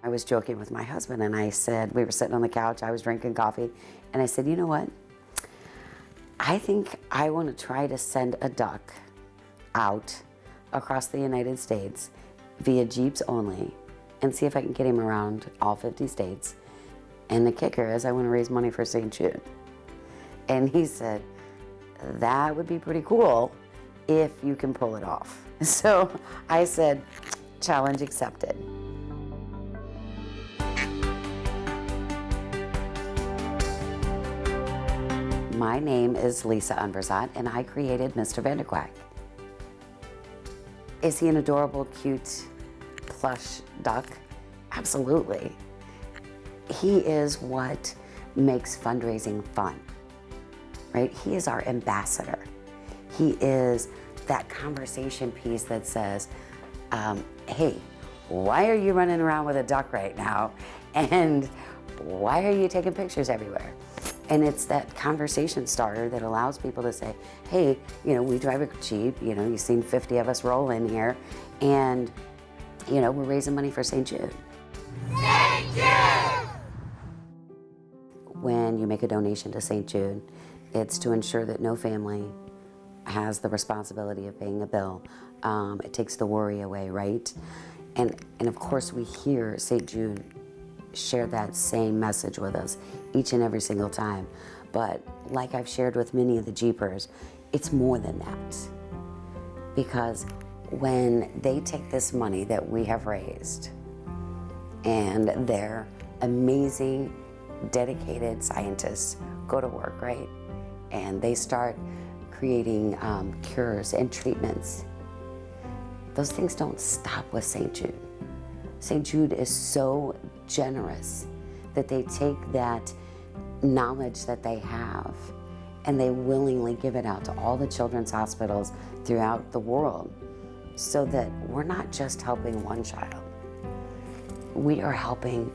I was joking with my husband and I said, we were sitting on the couch, I was drinking coffee, and I said, you know what? I think I want to try to send a duck out across the United States via Jeeps only and see if I can get him around all 50 states. And the kicker is I want to raise money for St. Jude. And he said, that would be pretty cool if you can pull it off. So I said, challenge accepted. My name is Lisa Unverzat, and I created Mr. Vanderquack. Is he an adorable, cute, plush duck? Absolutely. He is what makes fundraising fun, right? He is our ambassador. He is that conversation piece that says, hey, why are you running around with a duck right now? And why are you taking pictures everywhere? And it's that conversation starter that allows people to say, hey, you know, we drive a Jeep, you know, you've seen 50 of us roll in here, and, you know, we're raising money for St. Jude. St. Jude! When you make a donation to St. Jude, it's to ensure that no family has the responsibility of paying a bill. It takes the worry away, right? And of course, we hear St. Jude share that same message with us each and every single time. But like I've shared with many of the Jeepers, it's more than that. Because when they take this money that we have raised and their amazing, dedicated scientists go to work, right? And they start creating cures and treatments. Those things don't stop with St. Jude. St. Jude is so generous that they take that knowledge that they have and they willingly give it out to all the children's hospitals throughout the world, so that we're not just helping one child. We are helping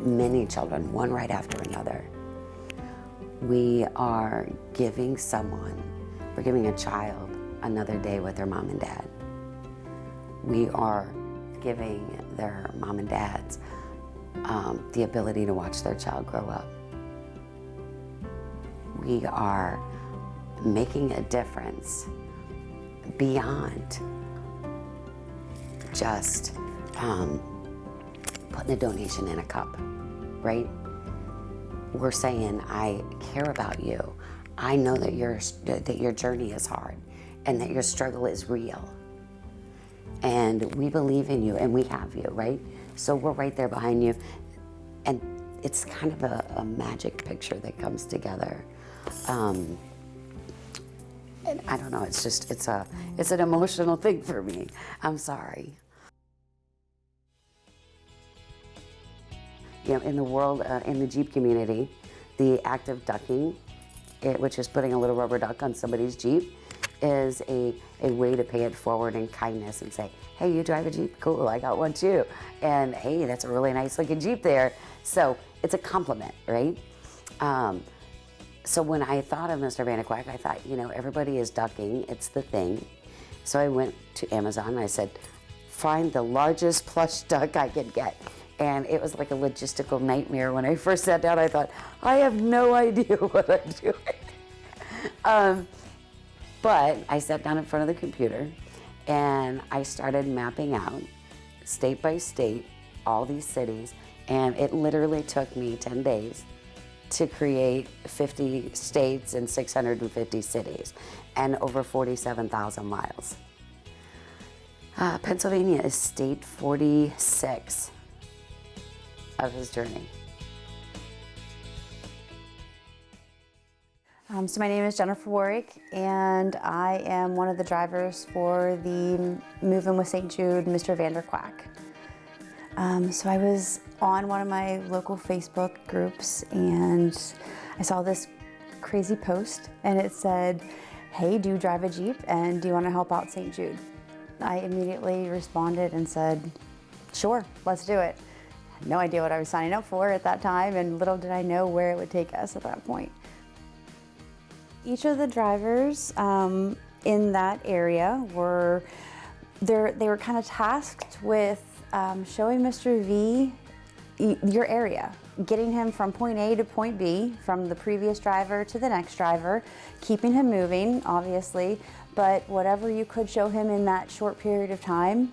many children, one right after another. We are giving we're giving a child another day with their mom and dad. We are giving their mom and dads the ability to watch their child grow up. We are making a difference beyond just putting a donation in a cup, right? We're saying, I care about you. I know that your journey is hard and that your struggle is real. And we believe in you and we have you, right? So we're right there behind you. And it's kind of a magic picture that comes together. And I don't know, it's an emotional thing for me. I'm sorry. You know, in the world, in the Jeep community, the act of ducking, which is putting a little rubber duck on somebody's Jeep, is a way to pay it forward in kindness and say, hey, you drive a Jeep? Cool, I got one too. And hey, that's a really nice looking Jeep there. So it's a compliment, right? So when I thought of Mr. Vanderquack, I thought, you know, everybody is ducking, it's the thing. So I went to Amazon and I said, find the largest plush duck I could get. And it was like a logistical nightmare. When I first sat down, I thought, I have no idea what I'm doing. But I sat down in front of the computer and I started mapping out state by state, all these cities, and it literally took me 10 days to create 50 states and 650 cities and over 47,000 miles. Pennsylvania is state 46 of his journey. So my name is Jennifer Warwick, and I am one of the drivers for the Moving with St. Jude, Mr. Vanderquack. So I was on one of my local Facebook groups, and I saw this crazy post, and it said, hey, do you drive a Jeep, and do you want to help out St. Jude? I immediately responded and said, sure, let's do it. I had no idea what I was signing up for at that time, and little did I know where it would take us at that point. Each of the drivers in that area they were kind of tasked with showing Mr. V your area, getting him from point A to point B, from the previous driver to the next driver, keeping him moving, obviously, but whatever you could show him in that short period of time,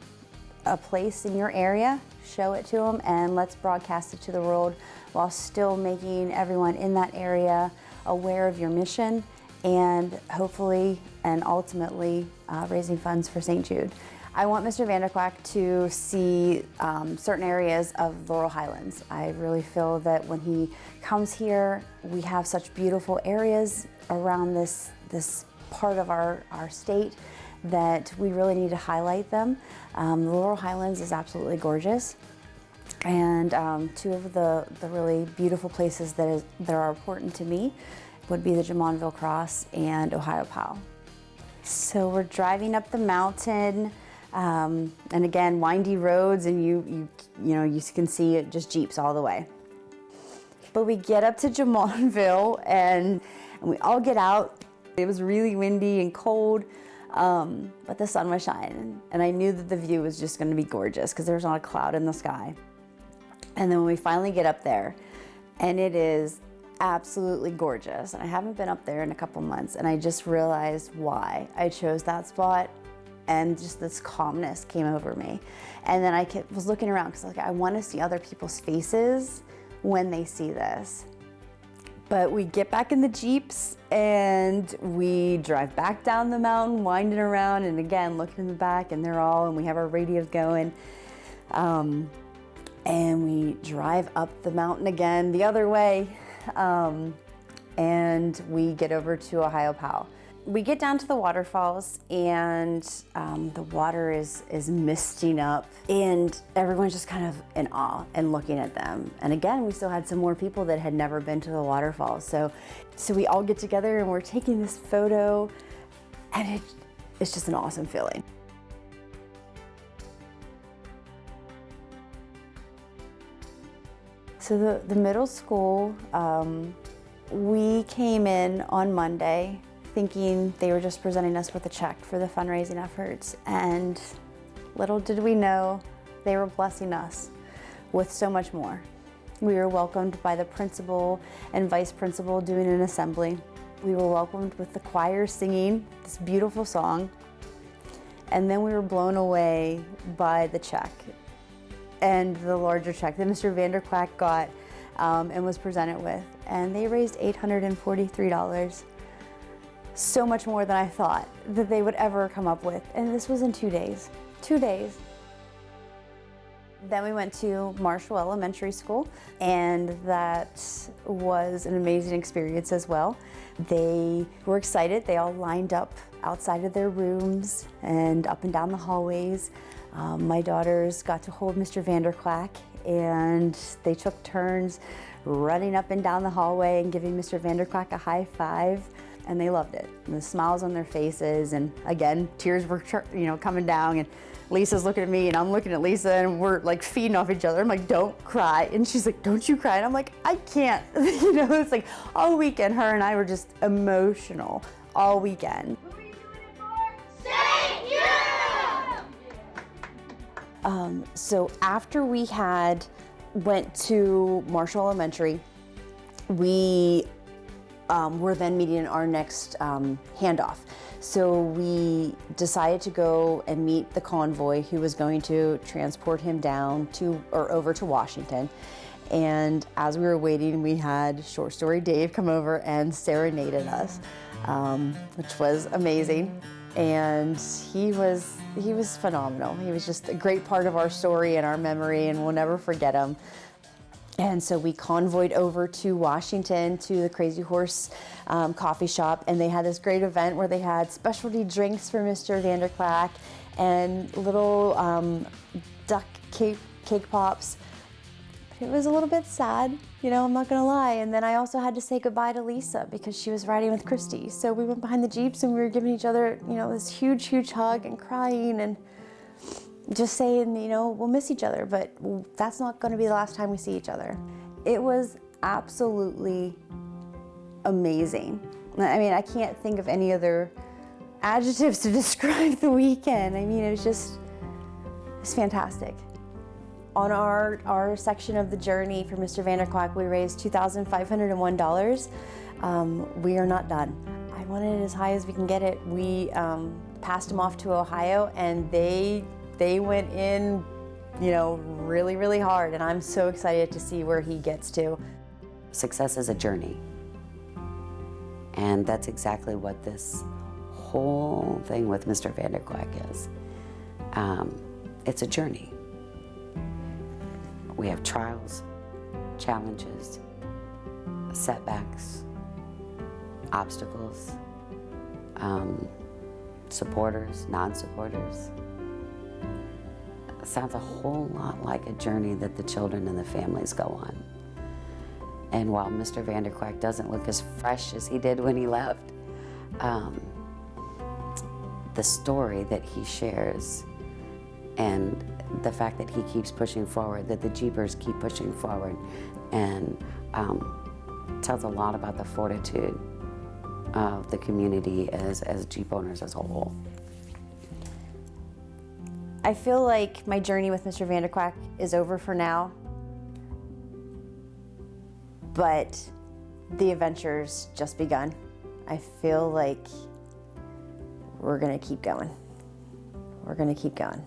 a place in your area, show it to him, and let's broadcast it to the world while still making everyone in that area aware of your mission and hopefully and ultimately raising funds for St. Jude. I want Mr. Vanderquack to see certain areas of Laurel Highlands. I really feel that when he comes here, we have such beautiful areas around this part of our state that we really need to highlight them. Laurel Highlands is absolutely gorgeous. And two of the really beautiful places that are important to me would be the Jamonville Cross and Ohio Powell. So we're driving up the mountain, and again, windy roads, and you can see it just Jeeps all the way. But we get up to Jamonville, and we all get out. It was really windy and cold, but the sun was shining, and I knew that the view was just going to be gorgeous because there was not a cloud in the sky. And then when we finally get up there, and it is absolutely gorgeous, and I haven't been up there in a couple months, and I just realized why I chose that spot, and just this calmness came over me. And then I was looking around because I want to see other people's faces when they see this. But we get back in the Jeeps and we drive back down the mountain, winding around, and again, looking in the back, and we have our radios going. And we drive up the mountain again the other way, and we get over to Ohio Powell. We get down to the waterfalls, and the water is misting up, and everyone's just kind of in awe and looking at them. And again, we still had some more people that had never been to the waterfalls. So we all get together and we're taking this photo, and it's just an awesome feeling. So the middle school, we came in on Monday thinking they were just presenting us with a check for the fundraising efforts, and little did we know they were blessing us with so much more. We were welcomed by the principal and vice principal doing an assembly. We were welcomed with the choir singing this beautiful song, and then we were blown away by the check and the larger check that Mr. Vanderquack got and was presented with. And they raised $843. So much more than I thought that they would ever come up with. And this was in 2 days. 2 days. Then we went to Marshall Elementary School, and that was an amazing experience as well. They were excited. They all lined up outside of their rooms and up and down the hallways. My daughters got to hold Mr. Vanderquack, and they took turns running up and down the hallway and giving Mr. Vanderquack a high five, and they loved it. And the smiles on their faces, and again, tears were coming down, and Lisa's looking at me and I'm looking at Lisa, and we're like feeding off each other. I'm like, don't cry. And she's like, don't you cry. And I'm like, I can't. It's like all weekend, her and I were just emotional all weekend. Who are you doing it for? St. Jude! So after we went to Marshall Elementary, we were then meeting our next handoff. So we decided to go and meet the convoy who was going to transport him down over to Washington. And as we were waiting, we had Short Story Dave come over and serenaded us, which was amazing. And he was phenomenal. He was just a great part of our story and our memory, and we'll never forget him. And so we convoyed over to Washington to the Crazy Horse coffee shop, and they had this great event where they had specialty drinks for Mr. Vanderquack and little duck cake pops. But it was a little bit sad, I'm not gonna lie. And then I also had to say goodbye to Lisa because she was riding with Christy. So we went behind the Jeeps and we were giving each other, this huge, huge hug and crying and just saying, we'll miss each other, but that's not going to be the last time we see each other. It was absolutely amazing. I mean, I can't think of any other adjectives to describe the weekend. I mean, it's fantastic. on our section of the journey for Mr. Vanderquack, we raised $2,501. We are not done. I wanted it as high as we can get it. We passed him off to Ohio, and they went in, you know, really, really hard, and I'm so excited to see where he gets to. Success is a journey, and that's exactly what this whole thing with Mr. Vanderquack is. It's a journey. We have trials, challenges, setbacks, obstacles, supporters, non-supporters. It sounds a whole lot like a journey that the children and the families go on. And while Mr. Vanderquack doesn't look as fresh as he did when he left, the story that he shares and the fact that he keeps pushing forward, that the Jeepers keep pushing forward, and tells a lot about the fortitude of the community as Jeep owners as a whole. I feel like my journey with Mr. Vanderquack is over for now, but the adventure's just begun. I feel like we're gonna keep going. We're gonna keep going.